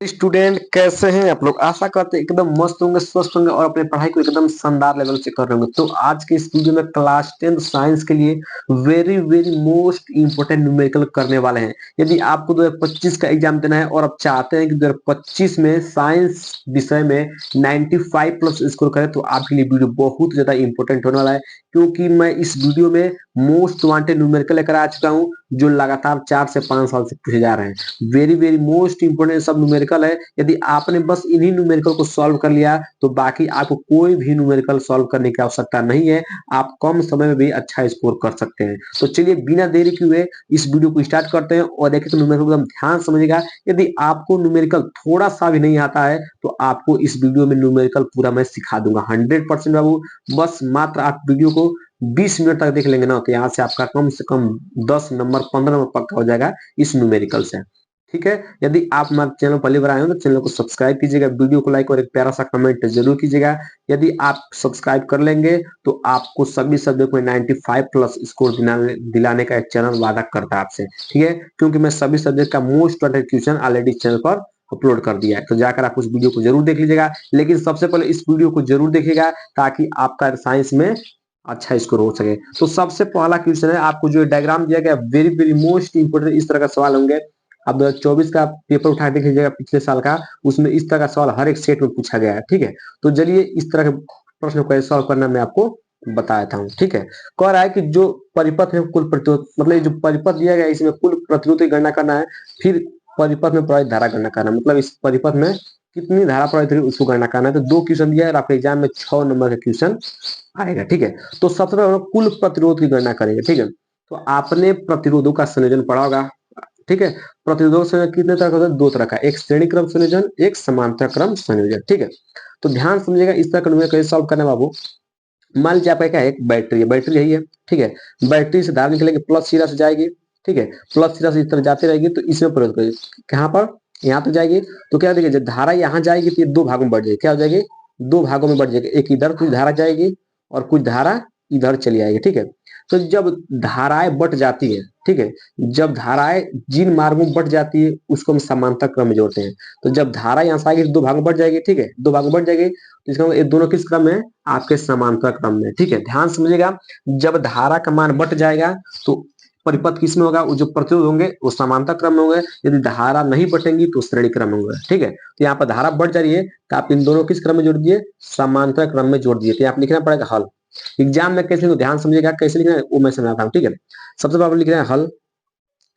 Student कैसे हैं आप लोग। आशा करते हैं एकदम मस्त होंगे, स्वस्थ होंगे और अपने पढ़ाई को एकदम शानदार लेवल से कर रहे होंगे। तो आज के इस वीडियो में क्लास 10 साइंस के लिए very very most important numerical करने वाले हैं। यदि आपको 2025 का एग्जाम देना है और आप चाहते हैं कि 2025 में साइंस विषय में 95 प्लस स्कोर करें तो आपके लिए वीडियो बहुत ज्यादा इंपॉर्टेंट होने वाला है, क्योंकि मैं इस वीडियो में मोस्ट वांटेड न्यूमेरिकल लेकर आ चुका हूँ जो लगातार 4 से 5 साल से पूछे जा रहे हैं। वेरी वेरी मोस्ट इंपोर्टेंट सब न्यूमेरिकल है। यदि आपने बस इन्हीं न्यूमेरिकल को सॉल्व कर लिया तो बाकी आपको कोई भी न्यूमेरिकल सॉल्व करने की आवश्यकता नहीं है। आप कम समय में भी अच्छा स्कोर कर सकते हैं। तो चलिए बिना देरी किए हुए इस वीडियो को स्टार्ट करते हैं और देखिए तो न्यूमेरिकल एकदम ध्यान समझिएगा। यदि आपको न्यूमेरिकल थोड़ा सा भी नहीं आता है तो आपको इस वीडियो में न्यूमेरिकल पूरा मैं सिखा दूंगा 100% बाबू। बस मात्र आप वीडियो को 20 मिनट तक देख लेंगे ना तो यहाँ से आपका कम से कम 10 नंबर 15 नंबर पक्का हो जाएगा इस न्यूमेरिकल से। ठीक है। यदि आप हमारे चैनल पहली बार आए हो तो चैनल को सब्सक्राइब कीजिएगा, वीडियो को लाइक और एक प्यारा सा कमेंट जरूर कीजिएगा। यदि आप सब्सक्राइब कर लेंगे तो आपको सभी सब्जेक्ट में 95 प्लस स्कोर दिलाने का एक चैनल वादा करता है आपसे। ठीक है, क्योंकि मैं सभी सब्जेक्ट का most wanted question already channel पर अपलोड कर दिया है। तो जाकर आप उस वीडियो को जरूर देख लीजिएगा, लेकिन सबसे पहले इस वीडियो को जरूर देखिएगा ताकि आपका साइंस में अच्छा स्कोर हो सके। तो सबसे पहला क्वेश्चन है, आपको जो डायग्राम दिया गया वेरी वेरी मोस्ट इंपोर्टेंट इस तरह का सवाल होंगे। अब 2024 का पेपर उठा देख लीजिएगा पिछले साल का, उसमें इस तरह का सवाल हर एक सेट में पूछा गया है। ठीक है, तो चलिए इस तरह के प्रश्न को कैसे सॉल्व करना मैं आपको बता देता हूँ। ठीक है, कह रहा है कि जो परिपथ में कुल प्रतिरोध, मतलब जो परिपथ दिया गया है इसमें कुल प्रतिरोध की गणना करना है, फिर परिपथ में प्रवाहित धारा गणना करना है, मतलब इस परिपथ में कितनी धारा प्रवाहित हुई उसको गणना करना है। तो दो क्वेश्चन दिया है और आपके एग्जाम में 6 नंबर का क्वेश्चन आएगा। ठीक है, तो सबसे पहले कुल प्रतिरोध की गणना करेंगे। ठीक है, तो आपने प्रतिरोधों का संयोजन पढ़ा होगा। ठीक है, प्रतिरोधों से कितने तरह का होता है? दो तरह का, एक श्रेणी क्रम संयोजन, एक समांतर क्रम संयोजन। ठीक है, तो ध्यान समझिएगा इस तरह का न्यूमेरिकल कैसे सॉल्व करना है बाबू। मान लीजिए आपका क्या है, एक बैटरी है, बैटरी यही है। ठीक है, बैटरी से धारा निकलेगी, प्लस सिरा से जाएगी। ठीक है, प्लस सिरा से इस तरह जाती रहेगी तो इसमें प्रयोग करेगी कहाँ पर, यहाँ तो जाएगी। तो क्या देखिए जब धारा यहाँ जाएगी तो ये दो भागों में बढ़ जाएगी। क्या हो जाएगी? दो भागों में बढ़ जाएगी, एक इधर कुछ धारा जाएगी और कुछ धारा इधर चली आएगी। ठीक है, तो जब धाराएं बट जाती है, ठीक है, जब धाराएं जिन मार्गों में बट जाती है उसको हम समांतर क्रम में जोड़ते हैं। तो जब धारा यहाँ से आएगी तो दो भागों में बढ़ जाएगी। ठीक है, दो भागों में बढ़ जाएगी तो इसका मतलब ये दोनों किस क्रम में? आपके समांतर क्रम में। ठीक है, ध्यान समझिएगा, जब धारा का मान बट जाएगा तो परिपथ किस में होगा? वो जो प्रतिरोध होंगे वो समांतर क्रम में होंगे। यदि धारा नहीं बटेंगी तो श्रेणी क्रम में होंगे। ठीक है, तो यहाँ पर धारा बढ़ जा रही है तो आप इन दोनों किस क्रम में जोड़ दिए? समांतर क्रम में जोड़ दिए। तो यहाँ लिखना पड़ेगा हल। एग्जाम में कैसे लिखो ध्यान समझिएगा, कैसे लिखना है वो मैं समझाता हूँ। ठीक है, सबसे पहले लिखना है हल।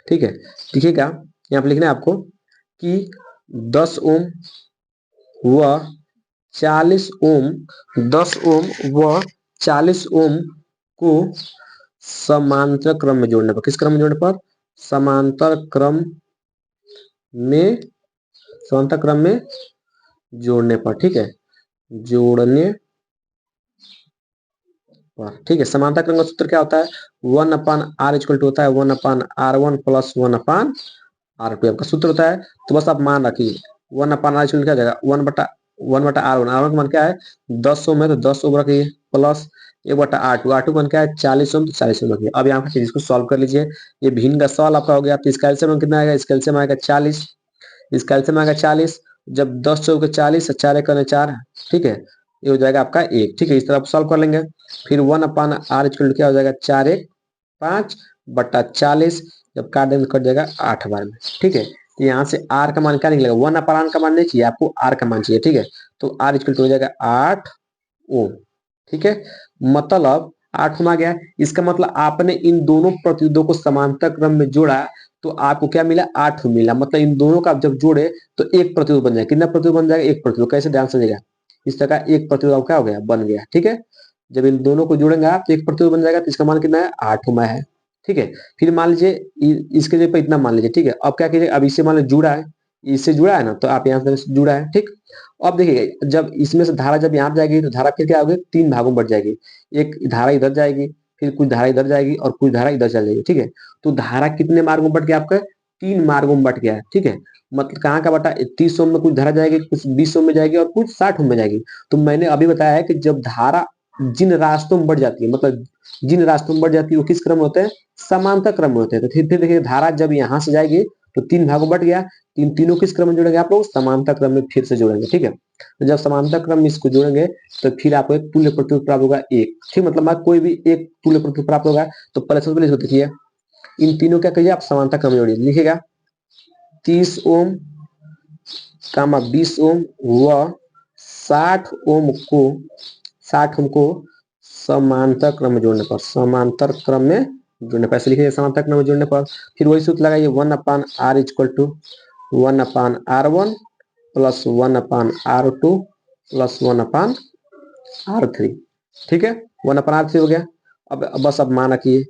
ठीक है, लिखिएगा, यहाँ पर लिखना है आपको कि 10 ओम व 40 ओम, 10 ओम व 40 ओम को समांतर क्रम में जोड़ने पर, किस क्रम में जोड़ने पर? समांतर क्रम में, समांतर क्रम में जोड़ने पर। ठीक है, जोड़ने पर। ठीक है, समांतर क्रम का सूत्र क्या होता है? 1/r इक्वल टू होता है 1/r1 प्लस 1/r2 आपका सूत्र होता है। तो बस आप मान रखिए 1/r इक्वल क्या जाएगा? 1/r1, r1 का मान क्या है? 10 ओम है तो 10 ओम रखिए, प्लस 1/r2, r2 मान क्या है? 40 ओम, तो 40 ओम रखिए। अब यहाँ पर इसको सॉल्व कर लीजिए। ये भिन्न का सवाल आपका हो गया। तो इसका एलसीएम कितना आएगा? इसका एलसीएम आएगा 40, इसका एलसीएम आएगा 40। जब 10 चौक 40, 4 एक 4। ठीक है, ये हो जाएगा आपका 1। ठीक है, इस तरह आप सॉल्व कर लेंगे। फिर 1/r इक्वल क्या हो जाएगा? 4 1 5/40। जब काट देंगे कट जाएगा 8 बार में। ठीक है, तो यहाँ से r का मान क्या निकलेगा? 1/r का मान नहीं चाहिए आपको, r का मान चाहिए। ठीक है, तो r इक्वल हो जाएगा 8 ओम। ठीक है, मतलब 8 ओम आ गया। इसका मतलब आपने इन दोनों प्रतिरोधों को समांतर क्रम में जोड़ा तो आपको क्या मिला? 8 ओम मिला। मतलब इन दोनों का जब जोड़े तो एक प्रतिरोध बन जाएगा। कितना प्रतिरोध बन जाएगा? एक प्रतिरोध। कैसे? ध्यान समझिएगा, इस तरह का एक प्रतिरोध क्या हो गया? बन गया। ठीक है, जब इन दोनों को जोड़ेंगे आप तो एक प्रतिरोध बन जाएगा। तो इसका मान कितना है? 8 ओम है। ठीक है, फिर मान लीजिए इसके जगह पर इतना मान लीजिए। ठीक है, अब क्या कीजिए, अब इससे मान लीजिए जुड़ा है, इससे जुड़ा है ना, तो आप यहाँ से जुड़ा है। ठीक, अब देखिए जब इसमें से धारा जब यहाँ जाएगी तो धारा फिर क्या होगी? तीन भागों में बढ़ जाएगी। एक धारा इधर जाएगी, फिर कुछ धारा इधर जाएगी और कुछ धारा इधर चल जाएगी। ठीक है, तो धारा कितने मार्गों में बढ़ गया आपका? 3 मार्गों में बढ़ गया है। ठीक है, मतलब कहाँ का बटा? 30 ओम में कुछ धारा जाएगी, कुछ 20 ओम में जाएगी और कुछ 60 ओम में जाएगी। तो मैंने अभी बताया है कि जब धारा जिन रास्तों में बढ़ जाती है, मतलब जिन रास्तों में बढ़ जाती है वो किस क्रम में होते हैं? समांतर क्रम में होते हैं। तो फिर देखिए धारा जब यहाँ से जाएगी तो 3 भागों बट गया। तीनों किस क्रम में जोड़ेंगे आप लोग? समांतर क्रम में फिर से जोड़ेंगे। ठीक है, तो जब समांतर क्रम में इसको जोड़ेंगे तो फिर आपको एक तुल्य प्रतिरोध प्राप्त होगा 1। ठीक, मतलब कोई भी एक तुल्य प्रतिरोध प्राप्त होगा। तो पहले सबसे पहले इसको देखिए, इन तीनों क्या करिए आप समांतर क्रम में जोड़िए। लिखिएगा 30 ओम कामा 20 ओम व 60 ओम को 60 ओम को समांतर क्रम में जोड़ने पर, समांतर क्रम में जोड़ने पर ऐसे लिखिए, समांतर क्रम में जोड़ने पर फिर वही सूत्र लगाइए 1/r equal to 1/r1 plus 1/r2 plus 1/r3। ठीक है, 1/r3 हो गया। अब बस अब मान रखिए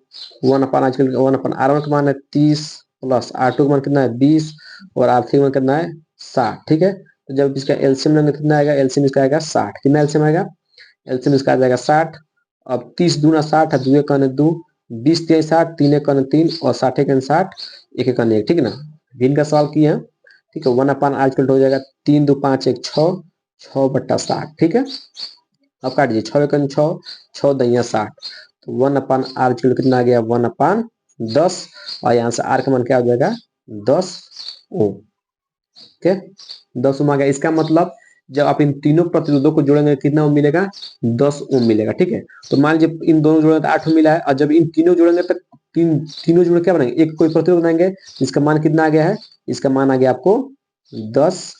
1/r1 का मान है 30 प्लस R2 का मान कितना है 20 और R3 का मान कितना है 60। ठीक है, तो जब इसका एलसीएम लेंगे कितना आएगा? एलसीएम इसका आएगा 60। कितना एलसीएम आएगा? एलसीएम इसका आ जाएगा 60। अब 30 दूना 60 है, 2 कन 2, 20 3 60, 3 कन 3 और 60 कन 60, 1 कन 1। ठीक है ना, भिन्न का सवाल किए हैं। ठीक है, 1/r हो जाएगा 3 2 5 1 6, 6/60। ठीक है, अब काट दीजिए 6 कन 6, 6 दैया 60, तो 1/r कितना आ गया? 1/10 और यहाँ से r का मान क्या हो जाएगा? 10 ओम। ठीक है, 10 ओम आ गया। इसका मतलब जब आप इन तीनों प्रतिरोधों को जोड़ेंगे कितना ओम मिलेगा? 10 ओम मिलेगा। ठीक है, तो मान लीजिए इन दोनों जोड़ेंगे तो 8 ओम मिला है, और जब इन तीनों जोड़ेंगे तो तीनों जोड़ क्या बनाएंगे? एक कोई प्रतिरोध बनाएंगे जिसका मान कितना आ गया है? इसका मान आ गया आपको 10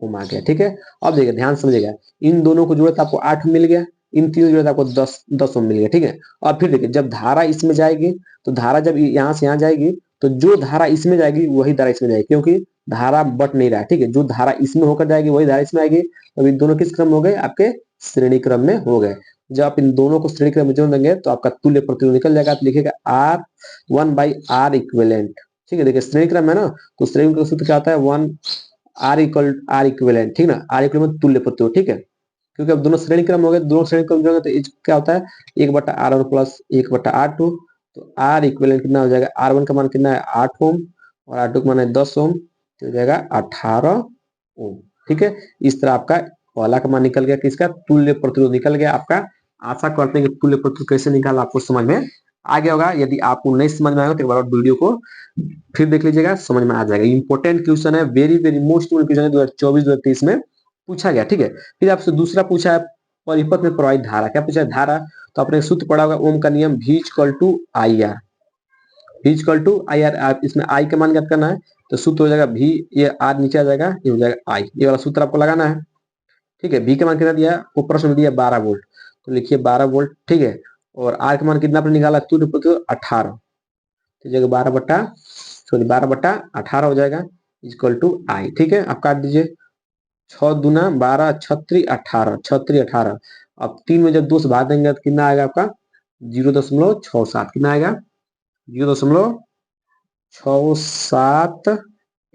ओम आ गया। ठीक है, अब देखिए ध्यान समझिएगा, इन दोनों को जोड़े तो आपको 8 मिल गया, इन तीनों जोड़े तो आपको 10 ओम मिल गया। ठीक है, और फिर देखिए जब धारा इसमें जाएगी तो धारा जब यहाँ से यहाँ जाएगी तो जो धारा इसमें जाएगी वही धारा इसमें जाएगी, क्योंकि धारा बट नहीं रहा है। ठीक है, जो धारा इसमें होकर जाएगी वही धारा इसमें आएगी। तो इन दोनों किस क्रम हो गए? आपके श्रेणी क्रम में हो गए। जब आप इन दोनों को श्रेणी क्रम में जोड़ देंगे तो आपका तुल्य प्रतिरोध निकल जाएगा। आप लिखिएगा R1/R इक्विवेलेंट। ठीक है, देखिए श्रेणी क्रम है ना, तो श्रेणी का सूत्र क्या होता है? 1 R इक्विवेलेंट। ठीक ना, R इक्विवेलेंट तुल्य प्रतिरोध। ठीक है, क्योंकि अब दोनों श्रेणी क्रम हो गए, दोनों श्रेणी क्रम जोड़ेंगे तो क्या होता है? 1/R1 plus 1/R2। तो R इक्विवेलेंट कितना हो जाएगा? R1 का मान कितना है? 8 ओम और R2 का मान है 10 ओम, तो हो जाएगा 18 ओम। ठीक है, इस तरह आपका पहला का मान निकल गया, किसका? तुल्य प्रतिरोध निकल गया आपका। आशा करते हैं कि तुल्य प्रतिरोध कैसे निकाला आपको समझ में आ गया होगा। यदि आपको नहीं समझ में आएगा तो एक बार और वीडियो को फिर देख लीजिएगा, समझ में आ जाएगा। इंपॉर्टेंट क्वेश्चन है, वेरी वेरी मोस्ट क्वेश्चन है 2024-2023 में पूछा गया। ठीक है, फिर आपसे दूसरा पूछा है परिपथ में प्रवाहित धारा। क्या पूछा है? धारा। तो आपने सूत्र पढ़ा होगा ओम का नियम, V = IR। V = IR। आप इसमें I का मान ज्ञात करना है, तो सूत्र हो जाएगा V, ये R नीचे आ जाएगा, ये हो जाएगा I। ये वाला सूत्र आपको लगाना है। ठीक है, V का मान कितना दिया? वो प्रश्न में दिया 12 वोल्ट, तो लिखिए 12 वोल्ट। ठीक है, और R का मान कितना आपने निकाला? 18, तो जगह 12/18 हो जाएगा = I। ठीक है, आप काट दीजिए 6 दूना 12 छत्री 18, छत्री 18। अब 3 में जब 2 से भाग देंगे तो कितना आएगा आपका? 0.67। कितना आएगा? 0.67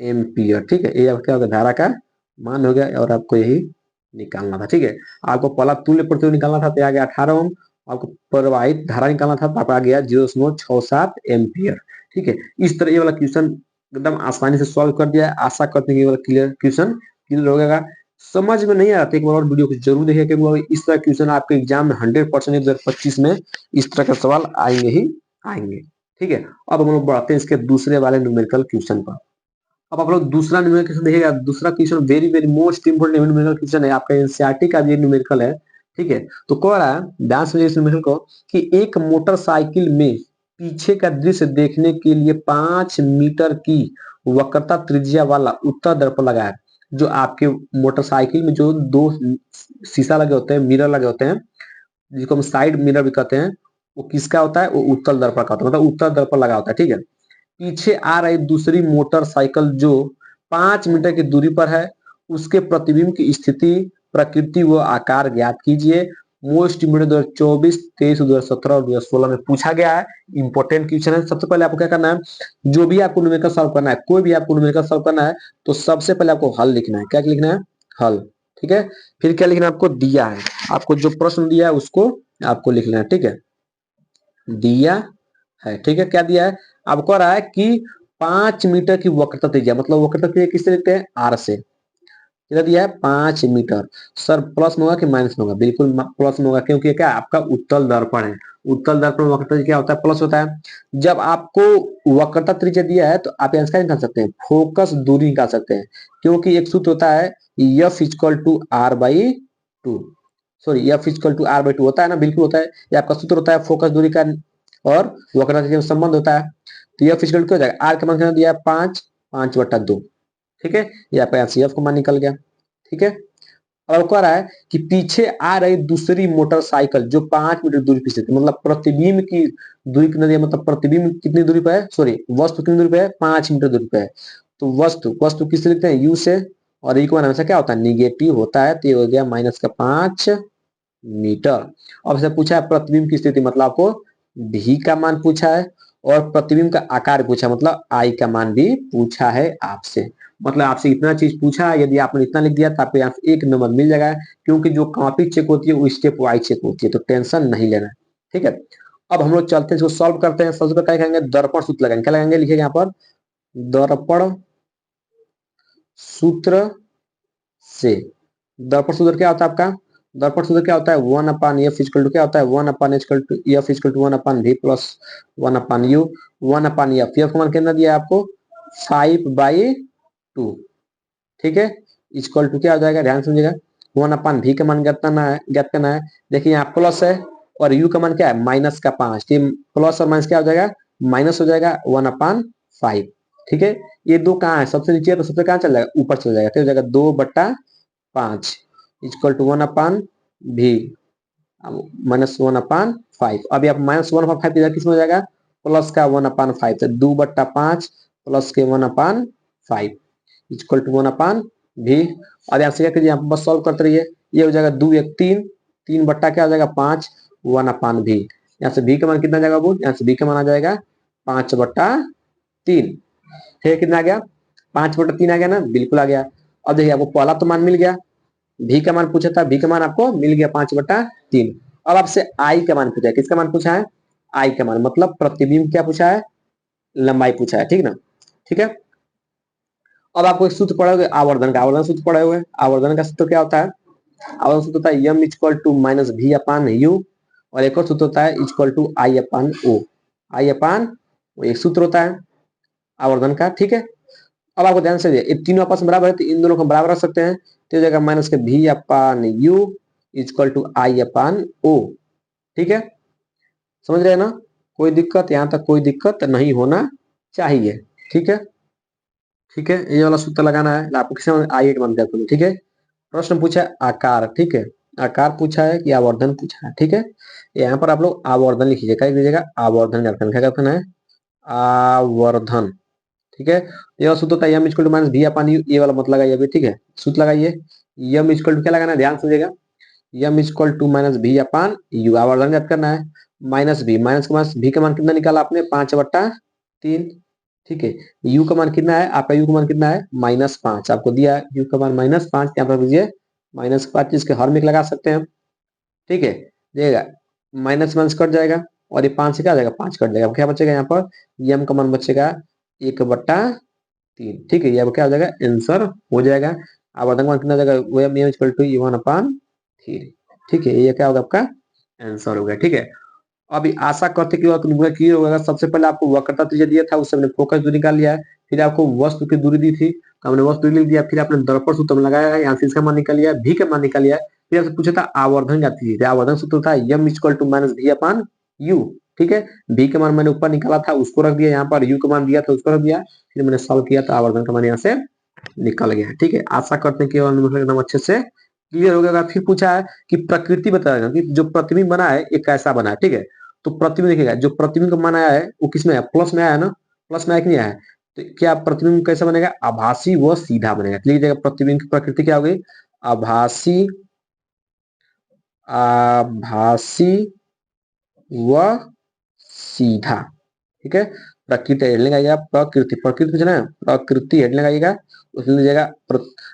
एम्पियर। ठीक है, ये आपका क्या होगा? धारा का मान हो गया, और आपको यही निकालना था। ठीक है, आपको पहला तुल्य प्रतिरोध निकालना था तो आ गया 18 ओम, आपको प्रवाहित धारा निकालना था तो आपको आ गया 0.67 एम्पियर। ठीक है, इस तरह ये वाला क्वेश्चन एकदम आसानी से सॉल्व कर दिया है। आशा करते हैं कि ये वाला क्लियर क्वेश्चन क्लियर हो गया। समझ में नहीं आ रहा था एक बार और वीडियो को जरूर देखिए, क्योंकि इस तरह क्वेश्चन आपके एग्जाम में 100% 2025 में इस तरह का सवाल आएंगे ही आएंगे। ठीक है, अब हम लोग बढ़ते हैं इसके दूसरे वाले न्यूमेरिकल क्वेश्चन पर। अब आप लोग दूसरा न्यूमेरिकल क्वेश्चन देखिएगा। दूसरा question very very most important numerical question है, आपका एनसीईआरटी का भी न्यूमेरिकल है। ठीक है, तो कह रहा है ध्यान से इस न्यूमेरिकल को कि एक मोटरसाइकिल में पीछे का दृश्य देखने के लिए 5 मीटर की वक्रता त्रिज्या वाला उत्तर दर्पण लगा है। जो आपके मोटरसाइकिल में जो 2 शीशा लगे होते हैं, मिरर लगे होते हैं, जिसको हम साइड मिरर भी कहते हैं, वो किसका होता है? वो उत्तल दर्पण का होता है, मतलब उत्तर दर्पण लगा होता है। ठीक है, पीछे आ रही दूसरी मोटरसाइकिल जो 5 मीटर की दूरी पर है, उसके प्रतिबिंब की स्थिति, प्रकृति व आकार ज्ञात कीजिए। मोस्ट इंपोर्टेंट 2024, 23, 2017 और 2016 में पूछा गया है। इंपॉर्टेंट क्वेश्चन है। सबसे पहले आपको क्या करना है? जो भी आपको न्यूमेरिकल सॉल्व करना है, कोई भी आपको न्यूमेरिकल सॉल्व करना है, तो सबसे पहले आपको हल लिखना है। क्या लिखना है? हल। ठीक है, फिर क्या लिखना है? आपको दिया है, आपको जो प्रश्न दिया है उसको आपको लिखना है। ठीक है, दिया है। ठीक है, क्या दिया है? आपको कह रहा है कि 5 मीटर की वक्रता त्रिज्या, मतलब वक्रता त्रिज्या किससे लिखते हैं? आर से। कितना दिया है 5 मीटर। सर प्लस में होगा कि माइनस में होगा? बिल्कुल प्लस में होगा, क्योंकि क्या आपका उत्तल दर्पण है। उत्तल दर्पण वक्रता क्या होता है? प्लस होता है। जब आपको वक्रता त्रिज्या दिया है तो आप इसका निकाल सकते हैं, फोकस दूरी निकाल सकते हैं, क्योंकि एक सूत्र होता है F equal to R by two. Sorry, F equal to R by two होता है ना, बिल्कुल होता है। ये आपका सूत्र होता है फोकस दूरी का और वक्रता त्रिज्या में संबंध होता है। तो एफ इक्वल टू हो जाएगा, आर का मान कितना दिया है 5, 5/2। ठीक है, ये आपका एफ का मान निकल गया। ठीक है, और कह रहा है कि पीछे आ रही दूसरी मोटरसाइकिल जो 5 मीटर दूरी पीछे थी, मतलब प्रतिबिंब की दूरी कितनी है, मतलब प्रतिबिंब कितनी दूरी पे है, सॉरी वस्तु कितनी दूरी पे है, 5 मीटर दूरी पे है। तो वस्तु वस्तु किससे लिखते हैं? यू से। और ई का मान हमेशा क्या होता है? निगेटिव होता है, तो ये हो गया -5 मीटर। अब से पूछा है प्रतिबिंब की स्थिति, मतलब आपको भी का मान पूछा है और प्रतिबिंब का आकार पूछा, मतलब आई का मान भी पूछा है आपसे। मतलब आपसे इतना चीज पूछा है, यदि आपने इतना लिख दिया तो आपको यहाँ से 1 नंबर मिल जाएगा, क्योंकि जो कॉपी चेक होती है वो स्टेप वाइज चेक होती है, तो टेंशन नहीं लेना। ठीक है, अब हम लोग चलते हैं, इसको सॉल्व करते हैं। सबसे पहले क्या करेंगे? दर्पण सूत्र लगाएंगे। क्या लगाएंगे? लिखिएगा यहाँ पर, दर्पण सूत्र से। दर्पण सूत्र क्या होता है आपका? दर्पण सूत्र क्या होता है? 1/f इक्वल टू क्या होता है? 1/f equal to 1/v plus 1/u। 1/f, F का मान कितना दिया है आपको? 5/2। ठीक है, इक्वल टू क्या हो जाएगा? ध्यान समझिएगा, 1/v का मान ज्ञात करना है। देखिए यहाँ प्लस है और u का मान क्या है? -5। प्लस और माइनस क्या हो जाएगा? माइनस हो जाएगा 1/5। ठीक है, ये दो कहाँ है? सबसे नीचे है, तो सबसे कहाँ चल जाएगा? ऊपर चल जाएगा, तो हो जाएगा 2/5 इक्वल टू 1/v -1/5। अभी आप -1/5 किस में हो जाएगा? प्लस का 1/5, तो 2/5 प्लस के 1/5 इक्वल टू 1/v। अब यहाँ से क्या कीजिए? यहाँ बस सॉल्व करते रहिए। ये हो जाएगा 2 1 3, 3 बट्टा क्या हो जाएगा? 5 1/v। यहाँ से v का मान कितना जाएगा? वो यहाँ से v का मान आ जाएगा 5/3। ठीक, कितना आ गया? 5/3 आ गया ना? बिल्कुल आ गया। अब देखिए आपको पहला तो मान मिल गया, भी का मान पूछा था, भी का मान आपको मिल गया 5/3। अब आपसे आई का मान पूछा है। किसका मान पूछा है? आई का मान, मतलब प्रतिबिंब क्या पूछा है? लंबाई पूछा है। ठीक ना? ठीक है, अब आपको एक सूत्र पढ़े हुए आवर्धन का, आवर्धन सूत्र पढ़े हुए। आवर्धन का सूत्र क्या होता है? आवर्धन सूत्र होता है एम इक्वल टू -v/u, और एक और सूत्र होता है इक्वल टू I/O। I/O एक सूत्र होता है आवर्धन का। ठीक है, अब आपको ध्यान से ये तीनों आपस में बराबर है, तो इन दोनों को बराबर रख सकते हैं, तो जगह -v/u इक्वल टू I/O। ठीक है, समझ रहे हैं ना? कोई दिक्कत? यहाँ तक कोई दिक्कत नहीं होना चाहिए। ठीक है, ठीक है, ये वाला सूत्र लगाना है आपको, किसी आइए के मान दिया। ठीक है, प्रश्न पूछा है आकार। ठीक है, आकार पूछा है कि आवर्धन पूछा है। ठीक है, यहाँ पर आप लोग आवर्धन लिखिएगा। क्या लिखिएगा? आवर्धन करना है। क्या करना है? आवर्धन। ठीक है, ये वाला सूत्र होता है एम इक्वल टू -v/u, ये वाला मत लगाइए अभी। ठीक है, सूत्र लगाइए। एम इक्वल टू क्या लगाना है? ध्यान समझिएगा, एम इक्वल टू -v/u, आवर्धन ज्ञात करना है। माइनस v, माइनस का माइनस, v का मान कितना निकाला आपने? 5/3। ठीक है, u का मान कितना है आपका? u का मान कितना है? -5 आपको दिया है, u का मान -5। यहाँ पर लीजिए -5, इसके हर में लगा सकते हैं। ठीक है, देखिएगा माइनस माइनस कट जाएगा और ये 5 से क्या आ जाएगा? 5 कट जाएगा। क्या बचेगा यहाँ पर? एम का मान बचेगा 1/3। ठीक है, ये अब क्या हो जाएगा? आंसर हो जाएगा। आवर्धन का मान कितना हो जाएगा? वो एम इक्वल टू 1/3। ठीक है, ये क्या होगा? आपका आंसर हो गया। ठीक है, अभी आशा करते कि क्लियर होगा। सबसे पहले आपको वक्रता त्रिज्या दिया था, उससे हमने फोकस दूरी निकाल लिया है। फिर आपको वस्तु की दूरी दी थी, तो हमने वस्तु दूरी लिख दिया। फिर आपने दर्पण सूत्र में लगाया है, यहाँ से इसका मान निकाल लिया, भी का मान निकाल लिया। फिर आपसे पूछा था आवर्धन क्या चीज है? आवर्धन सूत्र था एम इक्वल टू -v/u। ठीक है, भी का मान मैंने ऊपर निकाला था, उसको रख दिया यहाँ पर, यू का मान दिया था, उसको रख दिया। फिर मैंने सॉल्व किया तो आवर्धन का मान यहाँ से निकल गया। ठीक है, आशा करते हैं कि एकदम अच्छे से क्लियर हो गया। फिर पूछा है कि प्रकृति बताएगा कि जो प्रतिबिंब बना है ये कैसा बना है। ठीक है, तो प्रतिबिंब देखिएगा, जो प्रतिबिंब का मान आया है वो किसमें है? प्लस में आया है ना? प्लस में आया कि नहीं आया है? तो क्या प्रतिबिंब कैसा बनेगा? आभासी व सीधा बनेगा। लीजिएगा प्रतिबिंब की प्रकृति क्या होगी? आभासी, आभासी व सीधा। ठीक है, प्रकृति हेड लगाइएगा, प्रकृति, प्रकृति कुछ ना, प्रकृति हेड लगाइएगा, उसमें लीजिएगा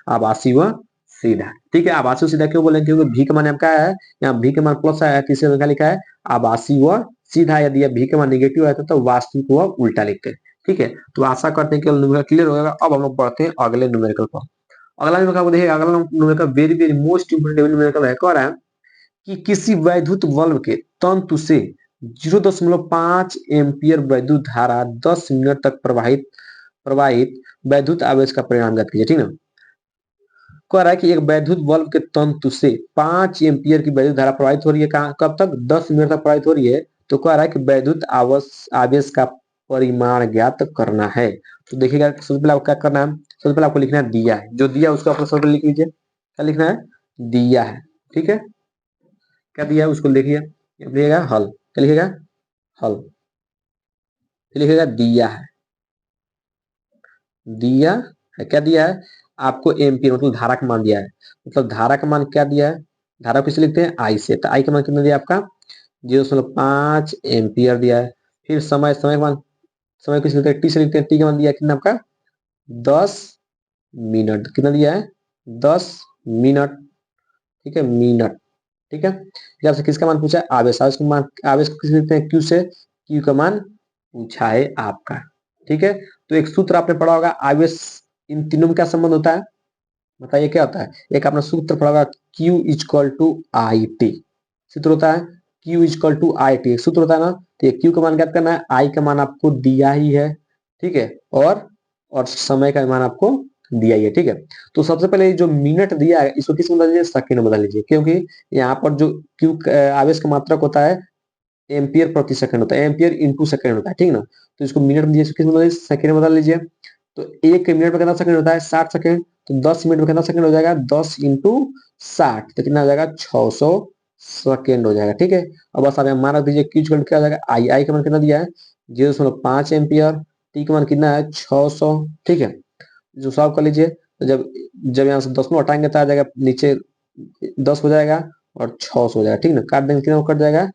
आभासी व सीधा। ठीक है, आभासी व सीधा क्यों बोलेंगे? क्योंकि भी का मान क्या है? यहाँ भी का मान प्लस आया है, किसी क्या लिखा है? आभासी व सीधा। यदि भी का मान निगेटिव आया था तो वास्तविक व उल्टा लिखते हैं। ठीक है, तो आशा करते हैं कि न्यूमेरिकल क्लियर होगा। अब हम लोग बढ़ते हैं अगले न्यूमेरिकल पर। अगला न्यूमेरिकल को देखिएगा, अगला numerical very very most important numerical है, कह रहा है कि किसी वैद्युत बल्ब के तंतु से 0.5 एम्पियर वैद्युत धारा 10 मिनट तक प्रवाहित प्रवाहित वैद्युत आवेश का परिणाम ज्ञात कीजिए। ठीक ना, कह रहा है कि एक वैद्युत बल्ब के तंतु से 5 एम्पियर की वैद्युत धारा प्रवाहित हो रही है, कब तक? 10 मिनट तक प्रवाहित हो रही है। तो कह रहा है कि वैद्युत आवेश का परिमाण ज्ञात करना है। तो देखिएगा, सबसे पहले आपको क्या करना है, सबसे पहले आपको लिखना है दिया है, जो दिया उसको आपको सबसे पहले लिख लीजिए। क्या लिखना है? दिया है। ठीक है, क्या दिया है उसको लिखिए, लिखिएगा हल। क्या लिखिएगा? हल। फिर लिखिएगा दिया है, दिया है। क्या दिया है आपको? एम्पियर मतलब धारा का मान दिया है। मतलब धारा का मान क्या दिया है? धारा किसे लिखते हैं? आई से। तो आई का मान कितना दिया आपका? 0.5 एम्पियर दिया है। फिर समय, समय का मान, समय किसे लिखते हैं? टी से लिखते हैं। टी का मान दिया कितना आपका? 10 मिनट। कितना दिया है? 10 मिनट। ठीक है, मिनट। ठीक है, फिर आपसे किसका मान पूछा है? आवेश। आवेश का मान, आवेश को किसे लिखते हैं? क्यू से। क्यू का मान पूछा है आपका। ठीक है, तो एक सूत्र आपने पढ़ा होगा आवेश, इन तीनों में क्या संबंध होता है बताइए, क्या होता है? एक आपने सूत्र पढ़ा होगा, Q equal to I T. सूत्र होता है Q equal to I T, सूत्र होता है ना। तो ये Q का मान ज्ञात करना है, I का मान आपको दिया ही है। ठीक है, और समय का मान आपको दिया ही है। ठीक है, तो सबसे पहले जो मिनट दिया है इसको किस में बदल लीजिए? सेकंड में बदल लीजिए, क्योंकि यहाँ पर जो Q आवेश का मात्रक होता है एम्पियर प्रति सेकंड होता है, एम्पियर इंटू सेकंड होता है। ठीक ना, तो इसको मिनट में दिए, किस में बदल लीजिए? सेकंड में बदल लीजिए। तो 1 मिनट में कितना सेकंड होता है? 60 सेकंड। तो 10 मिनट में कितना सेकंड हो जाएगा? 10 इंटू 60, तो कितना हो जाएगा? 600 सेकंड हो जाएगा। ठीक है, अब बस आप यहाँ मान रख दीजिए, क्यू इक्वल क्या हो जाएगा? आई, आई का मान कितना दिया है? 0.5 एम्पियर। टी का मान कितना है? 600। ठीक है, जो सॉल्व कर लीजिए, तो जब जब यहाँ से 10 में हटाएंगे तो आ जाएगा नीचे 10 हो जाएगा और 600 हो जाएगा। ठीक ना, काट देंगे कितना कट जाएगा?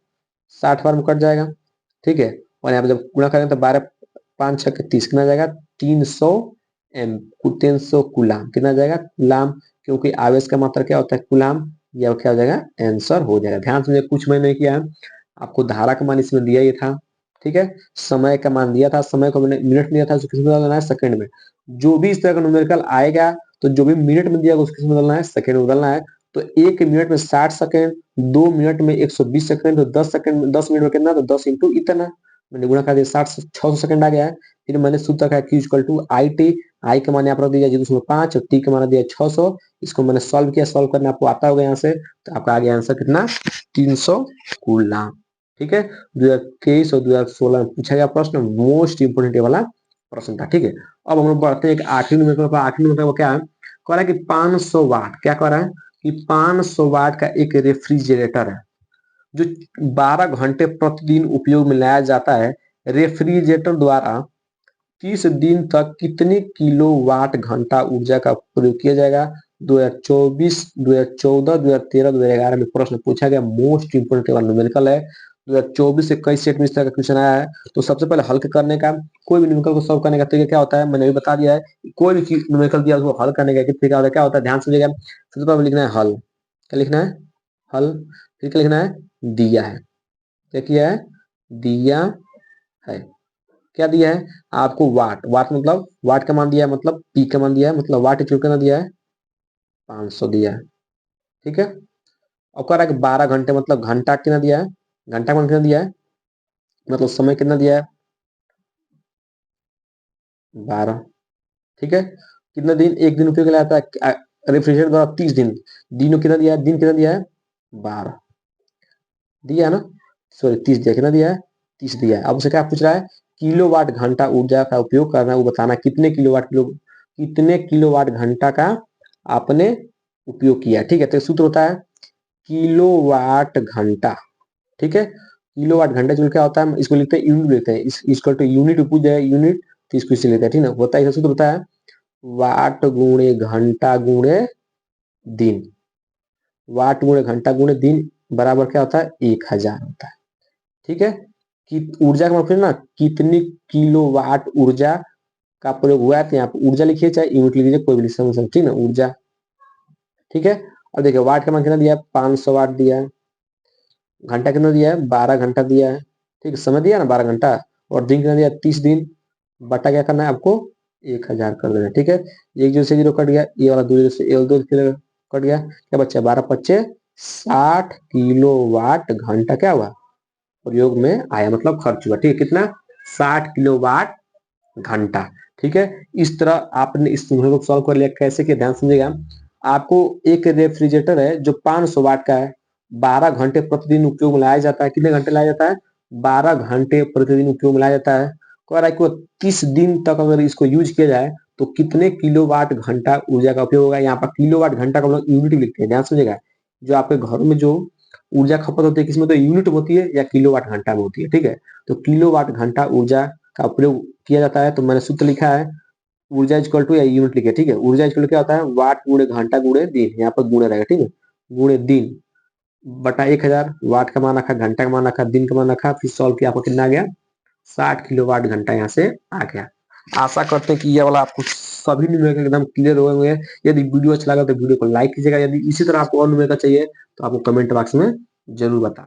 60 बार में कट जाएगा। ठीक है, और यहाँ पे जब गुणा करेंगे तो 12 5 6 के 30 कितना आ जाएगा? 300 एम 300 कुलाम। कितना आ जाएगा? कुलाम, क्योंकि आवेश का मात्रा क्या होता है? कुलाम। यह क्या हो जाएगा? आंसर हो जाएगा। ध्यान से, कुछ मैंने नहीं किया है, आपको धारा का मान इसमें दिया ही था। ठीक है, समय का मान दिया था, समय को मैंने मिनट में दिया था, उसको किसमें बदलना है? सेकंड में। जो भी इस तरह का न्यूमेरिकल आएगा, तो जो भी मिनट में दिया होगा उसको किसमें बदलना है? सेकंड में बदलना है। तो 1 मिनट में 60 सेकंड, 2 मिनट में 120 सेकंड, तो 10 सेकंड, 10 मिनट में कितना? तो 10 इंटू इतना, मैंने गुणा कर दिया, 60 से 600 सेकंड आ गया है। फिर मैंने सूत्र रखा Q equal to I T. I का मान यहाँ पर दिया 0.5 और टी का मान दिया 600। इसको मैंने सॉल्व किया, सॉल्व करना आपको आता होगा यहाँ से, तो आपका आ गया आंसर कितना? 300 कूलम। ठीक है, 2023 और 2016 में पूछा गया प्रश्न, मोस्ट इंपोर्टेंट वाला प्रश्न था। ठीक है, अब हम लोग बढ़ते हैं एक आखिरी नंबर पर। आखिरी नंबर क्या है? कह रहा है कि 500 वाट, क्या कह रहा है कि 500 वाट का एक रेफ्रिजरेटर है जो 12 घंटे प्रतिदिन उपयोग में लाया जाता है। रेफ्रिजरेटर द्वारा 30 दिन तक कितने किलो वाट घंटा ऊर्जा का प्रयोग किया जाएगा? 2024, 2014, 2013, 2011 में प्रश्न पूछा गया, मोस्ट इंपोर्टेंट वाला न्यूमेरिकल है। 2024 से कई सेट में इस तरह का क्वेश्चन आया है। तो सबसे पहले हल करने का, कोई भी न्यूमेरिकल को सॉल्व करने का तरीका क्या होता है मैंने अभी बता दिया है। कोई भी न्यूमेरिकल दिया उसको हल करने का तरीका होता है, क्या होता है? ध्यान समझिएगा। सबसे पहले लिखना है हल। क्या लिखना है? हल। फिर क्या लिखना है? दिया है। क्या किया है? दिया है। क्या दिया है आपको? वाट। वाट मतलब वाट का मान दिया है, मतलब पी का मान दिया है, मतलब वाट इक्वल कितना दिया है? 500 दिया है। ठीक है, और कह रहा है कि 12 घंटे, मतलब घंटा कितना दिया है? घंटा का मान कितना दिया है? मतलब समय कितना दिया है? 12। ठीक है, कितना दिन? एक दिन उपयोग लाता है रेफ्रिजरेटर द्वारा 30 दिन। दिनों कितना दिया है? दिन कितना दिया है? 12 दिया है ना, सॉरी 30 दिया। कितना दिया है? 30 दिया है। अब उसे क्या पूछ रहा है? किलोवाट घंटा ऊर्जा का उपयोग करना है, वो बताना कितने किलोवाट घंटा का आपने उपयोग किया। ठीक है, तो सूत्र होता है किलोवाट घंटा। ठीक है, किलोवाट घंटा जो क्या होता है, इसको लिखते हैं यूनिट, लिखते हैं इसको तो यूनिट पूछ जाए यूनिट, तो इसको इसे लेते हैं। ठीक ना, होता है सूत्र होता है वाट गुणे घंटा गुणे दिन। वाट गुणे घंटा गुणे दिन बराबर क्या होता है? 1000 होता है। ठीक है, कि ऊर्जा का मतलब ना कितनी किलोवाट ऊर्जा का प्रयोग हुआ है, तो यहाँ पे ऊर्जा लिखिए चाहे यूनिट लिखिए, कोई भी लिख सकते हैं। ठीक ना, ऊर्जा। ठीक है, अब देखिए वाट का मान कितना दिया है? 500 वाट दिया है। घंटा कितना दिया है? 12 घंटा दिया है। ठीक है, समय दिया ना 12 घंटा, और दिन कितना दिया? 30 दिन। बटा क्या करना है आपको? 1000 कर देना, ठीक है। एक जीरो से जीरो कट गया, ये वाला दो जीरो से ये दो जीरो कट गया, क्या बच्चा 12 पच्चे 60 किलोवाट घंटा क्या हुआ प्रयोग में आया, मतलब खर्च हुआ, ठीक है। कितना 60 किलोवाट घंटा, ठीक है। इस तरह आपने इस को सॉल्व कर लिया। कैसे किया ध्यान समझिएगा। आपको एक रेफ्रिजरेटर है जो 500 वाट का है, 12 घंटे प्रतिदिन उपयोग में लाया जाता है। कितने घंटे लाया जाता है? 12 घंटे प्रतिदिन उपयोग में लाया जाता है। कह रहा है कि 30 दिन तक अगर इसको यूज किया जाए तो कितने किलोवाट घंटा ऊर्जा का उपयोग होगा। यहाँ पर किलोवाट घंटा का मतलब यूनिट लिखते हैं, ध्यान समझिएगा। जो आपके घरों में जो ऊर्जा खपत होती है किसमें, तो यूनिट होती है या किलोवाट घंटा में होती है, ठीक है। तो किलोवाट घंटा ऊर्जा का प्रयोग किया जाता है। तो मैंने सूत्र लिखा है ऊर्जा इक्वल टू या यूनिट लिखे, ठीक है। ऊर्जा इक्वल क्या होता है? वाट गुणे घंटा गुणे दिन, यहाँ पर गुणे रहेगा, ठीक है। गुणे दिन बटा 1000, वाट का मान रखा, घंटा का मान रखा, दिन का मान रखा, फिर सॉल्व किया, आपको कितना आ गया 60 किलोवाट घंटा यहाँ से आ गया। आशा करते हैं कि ये वाला आपको सभी न्यूमेरिकल एकदम क्लियर हुए होंगे। यदि वीडियो अच्छा लगा तो वीडियो को लाइक कीजिएगा। यदि इसी तरह आपको और न्यूमेरिकल चाहिए तो आपको कमेंट बॉक्स में जरूर बताएं।